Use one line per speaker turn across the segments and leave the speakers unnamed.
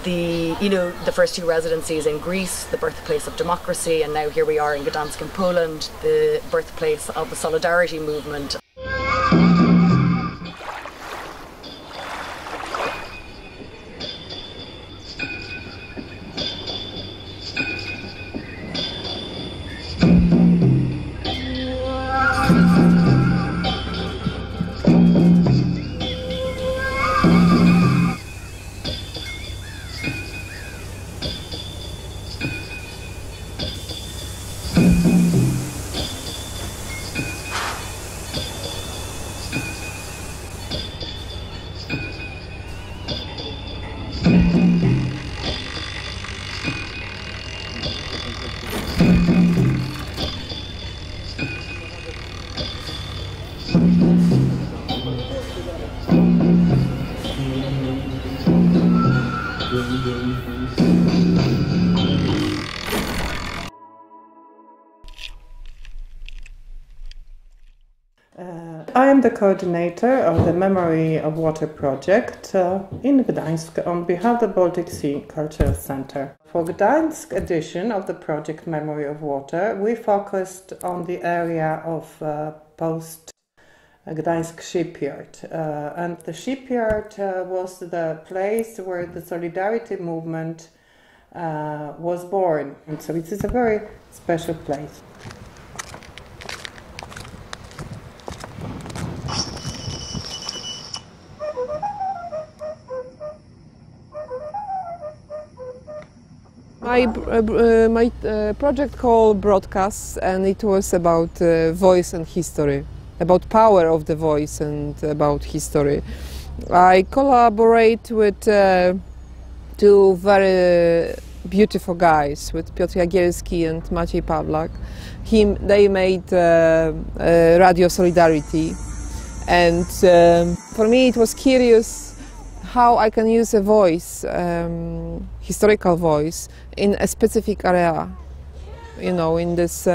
the first two residencies in Greece, the birthplace of democracy, and now here we are in Gdansk in Poland, the birthplace of the solidarity movement.
I am the coordinator of the Memory of Water project in Gdansk on behalf of the Baltic Sea Cultural Center. For Gdansk edition of the project Memory of Water, we focused on the area of post-Gdansk Shipyard. And the shipyard was the place where the solidarity movement was born. And so it is a very special place.
My project called Broadcasts, and it was about voice and history, about power of the voice and about history. I collaborate with two very beautiful guys, with Piotr Jagielski and Maciej Pawlak. They made Radio Solidarity, and for me it was curious how I can use a voice, historical voice, in a specific area, in this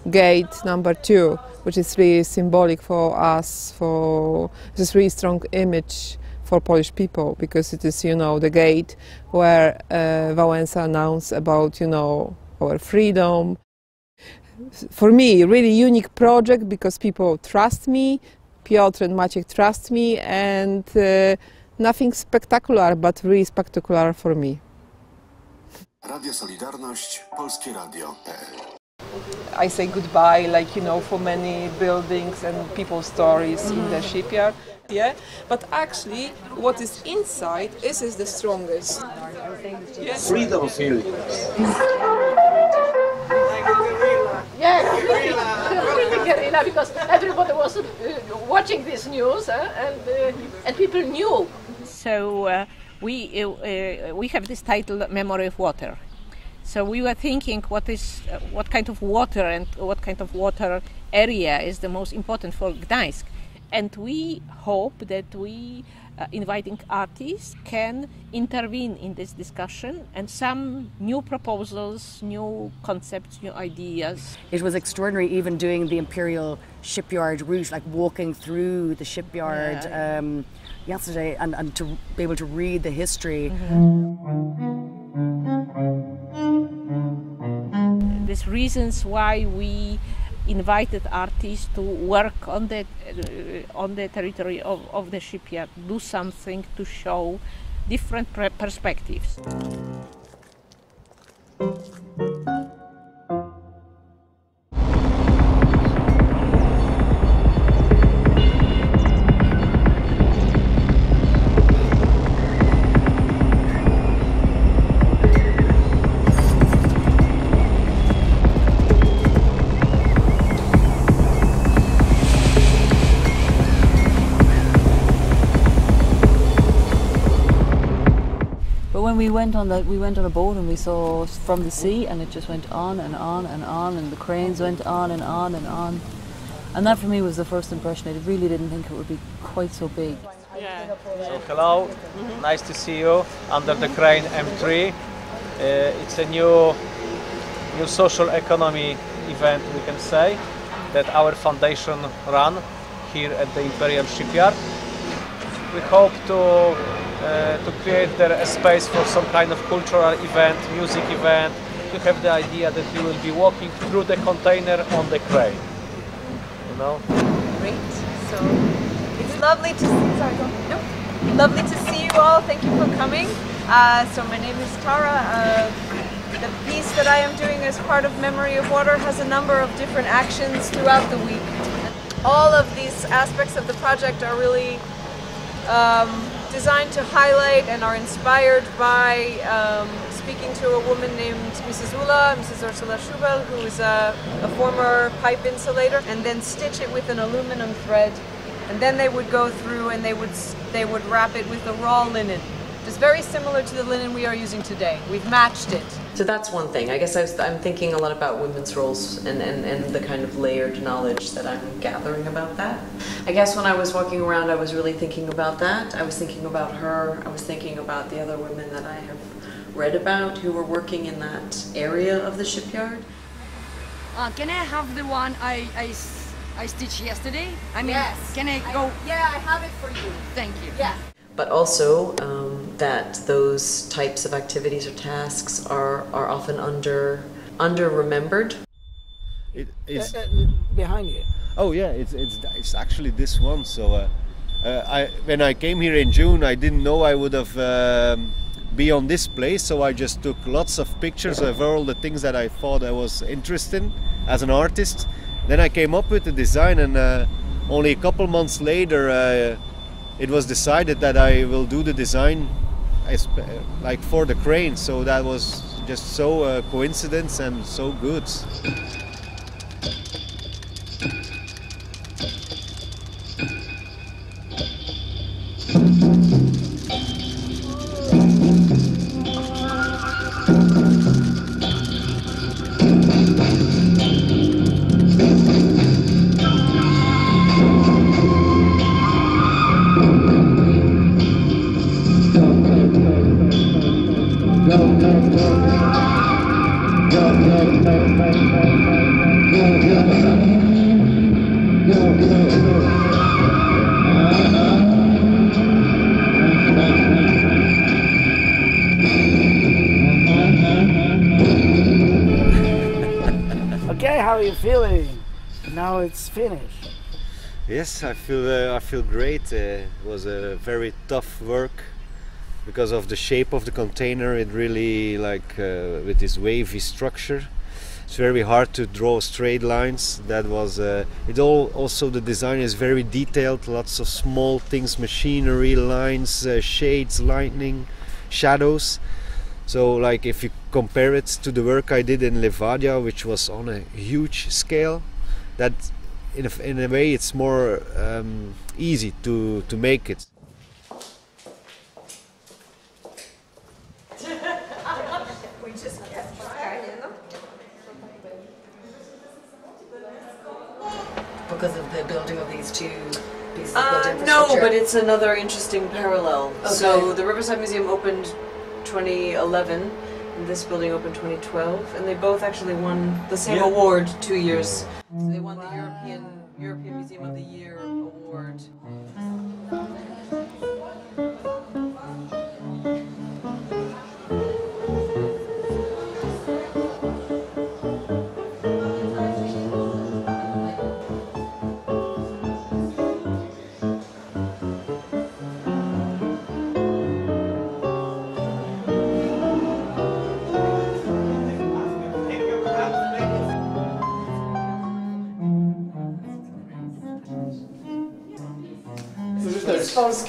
gate number 2, which is really symbolic for us, for this really strong image for Polish people, because it is, the gate where Wałęsa announced about, our freedom. For me, really unique project, because people trust me, Piotr and Maciek trust me, and nothing spectacular, but really spectacular for me.
Radio Solidarność, Polskie Radio.pl.
I say goodbye, for many buildings and people's stories in the shipyard. Yeah, but actually, what is inside is the strongest. Yes.
Freedom feeling.
Yeah, really guerrilla, because everybody was watching this news, and people knew.
So we have this title, Memory of Water. So we were thinking what kind of water and what kind of water area is the most important for Gdańsk. And we hope that we, inviting artists, can intervene in this discussion and some new proposals, new concepts, new ideas.
It was extraordinary even doing the Imperial shipyard route, like walking through the shipyard yesterday and to be able to read the history.
There's reasons why we invited artists to work on the territory of the shipyard, do something to show different perspectives.
When we went on a boat and we saw from the sea, and it just went on and on and on, and the cranes went on and on and on, and that for me was the first impression. I really didn't think it would be quite so big.
Yeah. So hello, nice to see you under the crane M3. It's a new social economy event, we can say, that our foundation run here at the Imperial Shipyard. We hope to to create there a space for some kind of cultural event, music event. You have the idea that you will be walking through the container on the crane. You know?
Great. So it's lovely to see. Sorry, go. No. Lovely to see you all. Thank you for coming. So my name is Tara. The piece that I am doing as part of Memory of Water has a number of different actions throughout the week. All of these aspects of the project are really designed to highlight and are inspired by speaking to a woman named Mrs. Ursula Schubel, who is a former pipe insulator, and then stitch it with an aluminum thread. And then they would go through and they would wrap it with the raw linen. It's very similar to the linen we are using today. We've matched it.
So that's one thing. I guess I'm thinking a lot about women's roles and the kind of layered knowledge that I'm gathering about that. I guess when I was walking around, I was really thinking about that. I was thinking about her. I was thinking about the other women that I have read about who were working in that area of the shipyard.
Can I have the one I stitched yesterday? I mean,
yes.
Can I go?
Yeah, I have it for you.
Thank you.
Yeah.
But also that those types of activities or tasks are often under remembered.
It's
behind you.
Oh yeah, it's actually this one. So when I came here in June, I didn't know I would have be on this place. So I just took lots of pictures of all the things that I thought I was interested in as an artist. Then I came up with the design, and only a couple months later. It was decided that I will do the design like for the crane, so that was just so coincidence and so good.
Okay, how are you feeling? Now it's finished.
Yes, I feel great. It was a very tough work because of the shape of the container. It really with this wavy structure. It's very hard to draw straight lines. That was also the design is very detailed. Lots of small things, machinery, lines, shades, lightning, shadows. So like if you compare it to the work I did in Levadia, which was on a huge scale, that in a way it's more easy to make it.
We just kept trying, you know?
Because of the building of these two pieces
of
infrastructure? No, but it's another interesting parallel. Okay. So the Riverside Museum opened 2011, and this building opened 2012, and they both actually won the same award 2 years. So they won the European Museum of the Year award.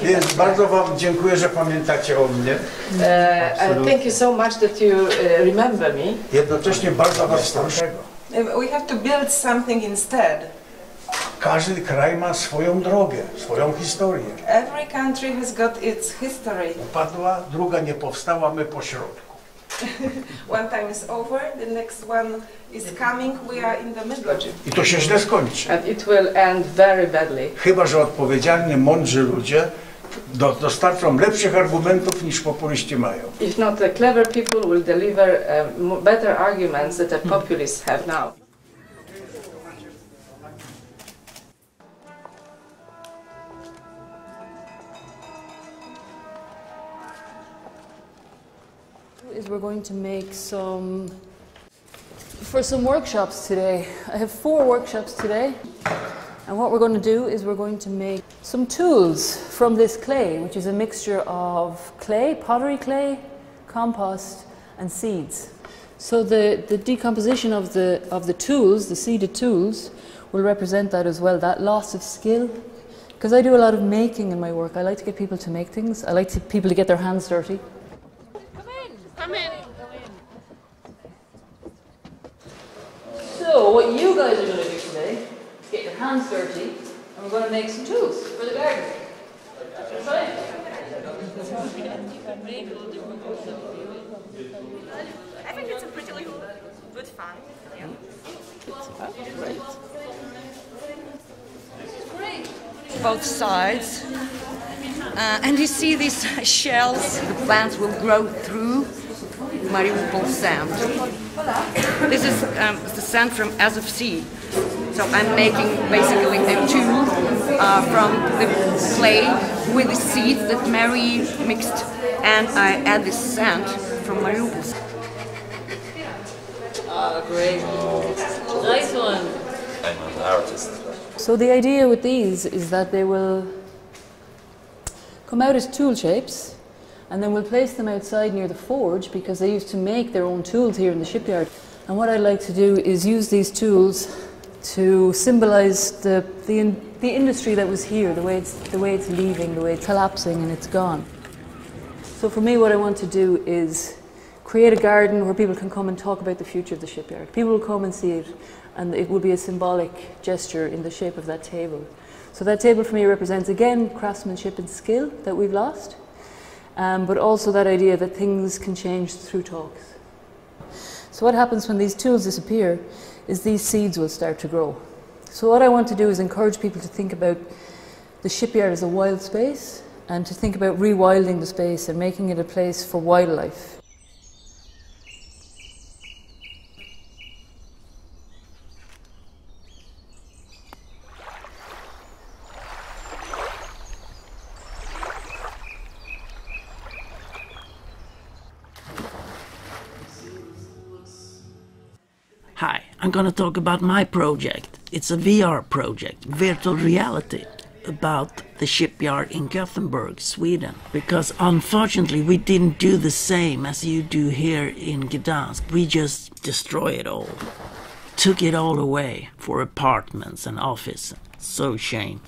Więc bardzo Wam dziękuję, że pamiętacie o mnie.
Thank you so much that you remember me.
Jednocześnie bardzo Was proszę.
We have to build something instead.
Każdy kraj ma swoją drogę, swoją historię.
Every country has got its history.
Upadła, druga nie powstała, my po środku.
One time is over, the next one is coming, we are in the middle.
I to się źle skończy.
And it will end very badly.
Chyba że odpowiedzialni, mądrzy ludzie dostarczą lepszych argumentów niż populiści mają.
If not, the clever people will deliver better arguments that the populists have now.
is we're going to make some workshops today. I have 4 workshops today. And what we're going to do is we're going to make some tools from this clay, which is a mixture of clay, pottery clay, compost, and seeds. So the decomposition of the tools, the seeded tools, will represent that as well, that loss of skill. Because I do a lot of making in my work. I like to get people to make things. I like people to get their hands dirty.
Come in.
So what you guys are going to do today is get your hands dirty, and we're going to make some tools for the garden. That's right.
I think it's a pretty good fun. Yeah. Both sides. And you see these shells the plants will grow through Mariupol sand. This is the sand from Azov Sea. So I'm making basically a tool from the clay with the seeds that Mary mixed, and I add this sand from Mariupol.
Ah, great. Nice one.
I'm an artist.
So the idea with these is that they will come out as tool shapes, and then we'll place them outside near the forge because they used to make their own tools here in the shipyard. And what I'd like to do is use these tools to symbolize the industry that was here, the way it's leaving, the way it's collapsing and it's gone. So for me, what I want to do is create a garden where people can come and talk about the future of the shipyard. People will come and see it, and it will be a symbolic gesture in the shape of that table. So that table for me represents, again, craftsmanship and skill that we've lost, but also that idea that things can change through talks. So what happens when these tools disappear is these seeds will start to grow. So what I want to do is encourage people to think about the shipyard as a wild space, and to think about rewilding the space and making it a place for wildlife.
Hi, I'm gonna talk about my project. It's a VR project, virtual reality, about the shipyard in Gothenburg, Sweden. Because unfortunately we didn't do the same as you do here in Gdansk. We just destroyed it all. Took it all away for apartments and office. So shame.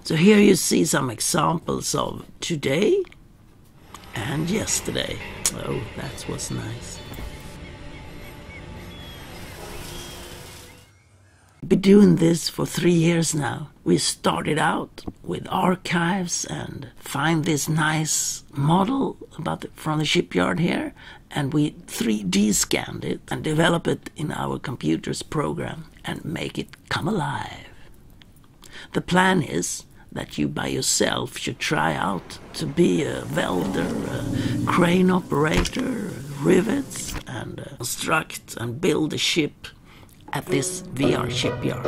So here you see some examples of today and yesterday. Oh, that was nice. Been doing this for 3 years now. We started out with archives and find this nice model from the shipyard here, and we 3D scanned it and developed it in our computer's program and make it come alive. The plan is that you by yourself should try out to be a welder, a crane operator, rivets, and construct and build a ship at this VR shipyard.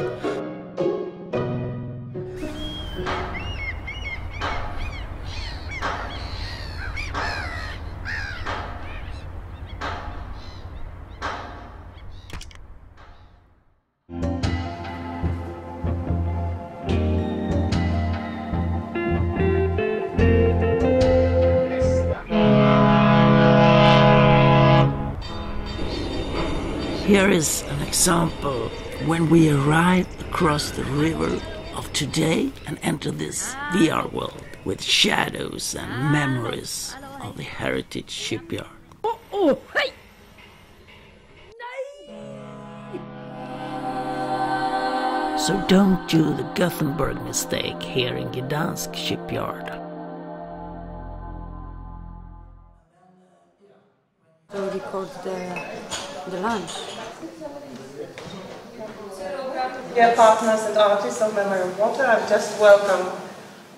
Here is an example when we arrive across the river of today and enter this VR world with shadows and memories of the heritage shipyard.
Oh, hey!
So don't do the Gothenburg mistake here in Gdansk shipyard.
So we record the lunch.
Dear partners and artists of Memory of Water, I've just welcomed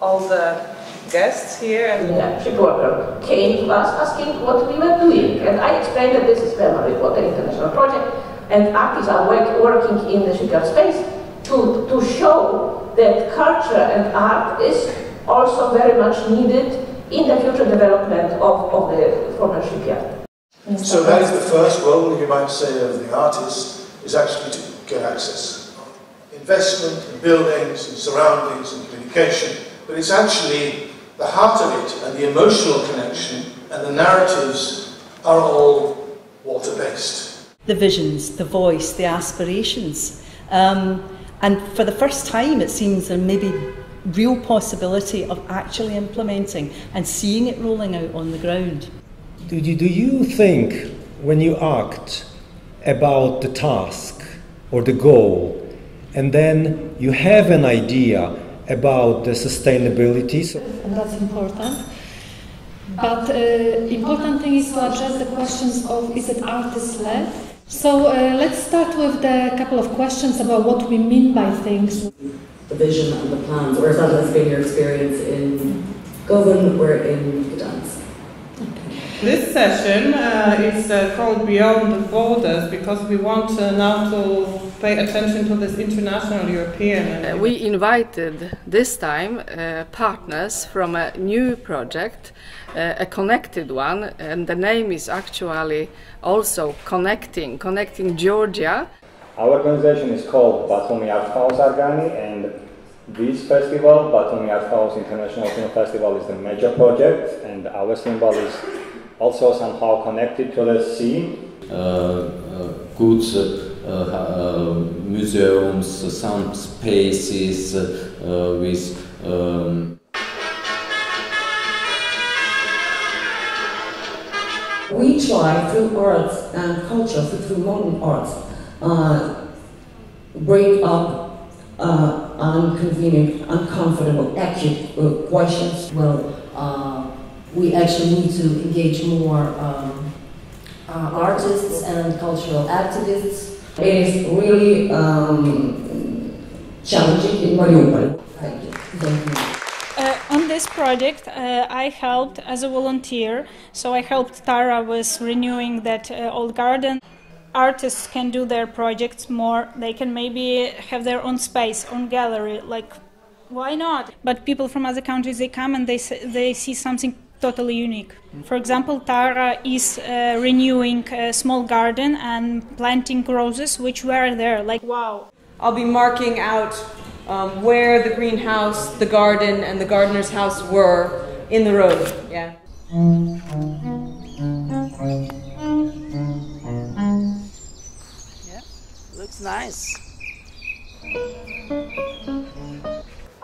all the guests here. And
the ship worker came to us asking what we were doing, and I explained that this is Memory of Water International Project, and artists are working in the shipyard space to show that culture and art is also very much needed in the future development of the former shipyard.
So that is the first role, you might say, of the artist, is actually to get access. Investment in buildings and surroundings and communication, but it's actually the heart of it and the emotional connection and the narratives are all water-based.
The visions, the voice, the aspirations. And for the first time it seems there may be real possibility of actually implementing and seeing it rolling out on the ground.
Do you think when you act about the task or the goal and then you have an idea about the sustainability?
And that's important. But important thing is to address the questions of is it artist-led? So let's start with a couple of questions about what we mean by things.
The vision and the plans, or if that has been your experience in Govan or in Gdansk.
This session is called Beyond the Borders because we want now to pay attention to this international European.
We invited this time partners from a new project, a connected one, and the name is actually also Connecting Georgia.
Our organization is called Batumi Art House Argani, and this festival, Batumi Art House International Film Festival, is the major project, and our symbol is also somehow connected to the sea.
Good museums, some spaces with
We try through arts and culture, through modern arts, bring up inconvenient, uncomfortable, acute questions.
Well, we actually need to engage more artists and cultural activists.
It is really challenging in Mariupol. Thank you. Thank you.
On this project, I helped as a volunteer, so I helped Tara with renewing that old garden. Artists can do their projects more, they can maybe have their own space, own gallery, like, why not? But people from other countries, they come and they see something totally unique. For example, Tara is renewing a small garden and planting roses, which were there, like, wow.
I'll be marking out where the greenhouse, the garden, and the gardener's house were in the road. Yeah.
Yeah, looks nice.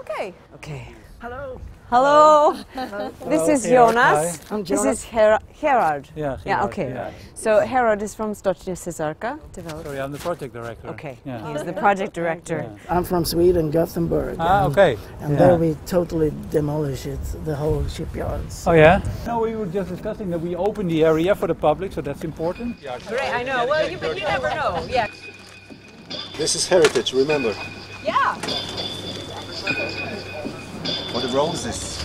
Okay.
Okay. Hello.
Hello.
Hello.
This is
Hello.
Jonas.
Hi. I'm
This
Jonas.
is Herard.
Yeah,
Yeah.
Gerard,
Okay.
yeah.
So Herard is from STOCZNIA CESARSKA.
Sorry, I'm the project director.
Okay.
Yeah.
He's the project director.
I'm from Sweden, Gothenburg.
Ah, okay.
And
Yeah.
there we totally demolish it, the whole shipyards.
Oh yeah? No, we were just discussing that we open the area for the public, so that's important. Yeah.
Great, I know. Well, you never know. Yeah.
This is heritage, remember.
Yeah.
For the roses.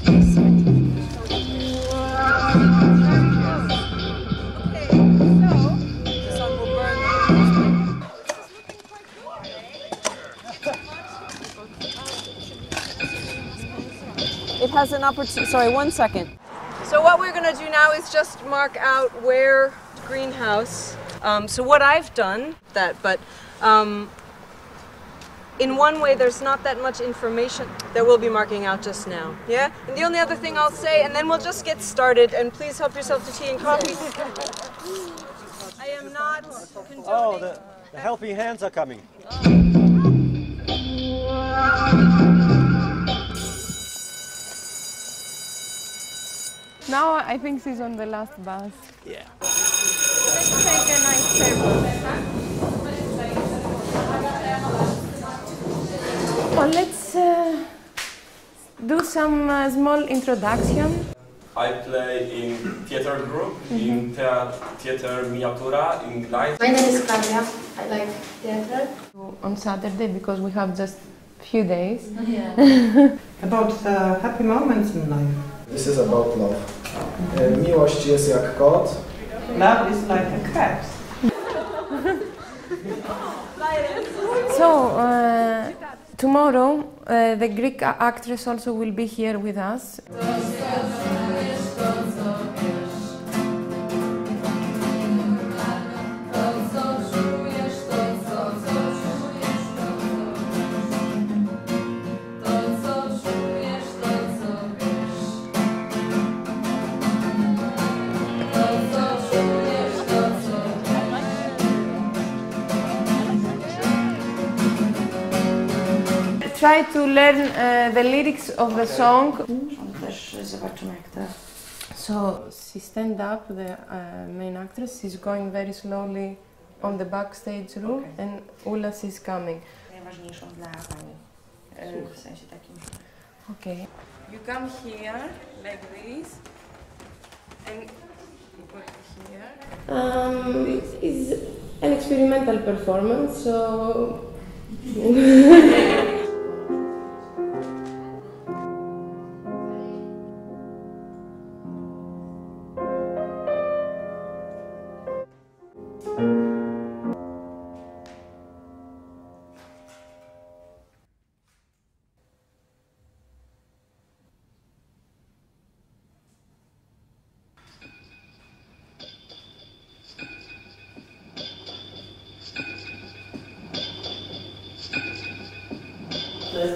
It has an opportunity. Sorry, 1 second.
So what we're going to do now is just mark out where the greenhouse. So what I've done but in one way there's not that much information that we'll be marking out just now. Yeah. And the only other thing I'll say, and then we'll just get started. And please help yourself to tea and coffee. I am not condoning.
Oh, the helping hands are coming.
Now I think she's on the last bus.
Yeah.
Let's take a nice table. Well, let's do some small introduction.
I play in theater group, in theater Miniatura in Gdansk.
My name is Claudia. I like theater.
On Saturday, because we have just few days.
Yeah.
About happy moments in life.
This is about love. Miłość jest jak kot.
Love is like a cat.
So, tomorrow the Greek actress also will be here with us.
try to learn the lyrics of the song. So she stand up, the main actress, she's going very slowly on the backstage room, and Ula is coming. Okay. You come here like this, and put here. It's an experimental performance, so.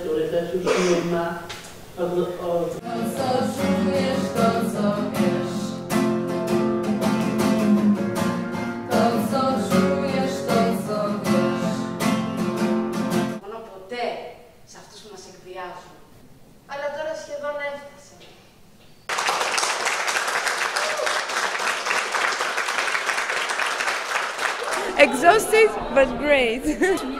Który też już nie ma to co czujesz, to co wiesz. To co czujesz, to co wiesz.
Μόνο ποτέ σε αυτούς που μας εκβιάζουν.
Αλλά τώρα σχεδόν έφτασε. Exhausted but great.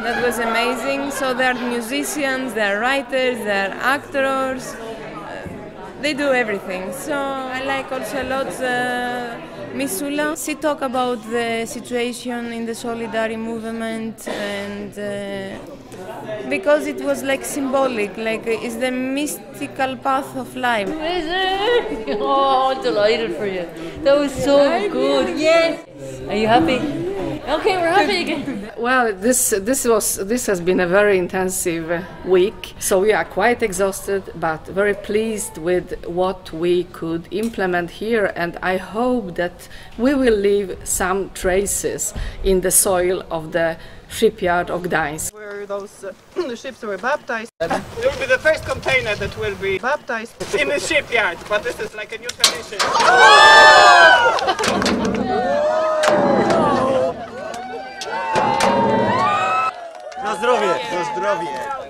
That was amazing. So there are musicians, there are writers, there are actors. They do everything. So I like also a lot Miss Ula. She talk about the situation in the Solidarity movement, and because it was like symbolic, like it's the mystical path of life.
Oh, I'm delighted for you. That was so good. Yes. Are you happy? Okay, we're happy again.
Well, this has been a very intensive week, so we are quite exhausted, but very pleased with what we could implement here, and I hope that we will leave some traces in the soil of the shipyard of Gdansk.
Where those ships were baptized. It will be the first container that will be baptized in the shipyard, but this is like a new tradition.
Na zdrowie! Na zdrowie!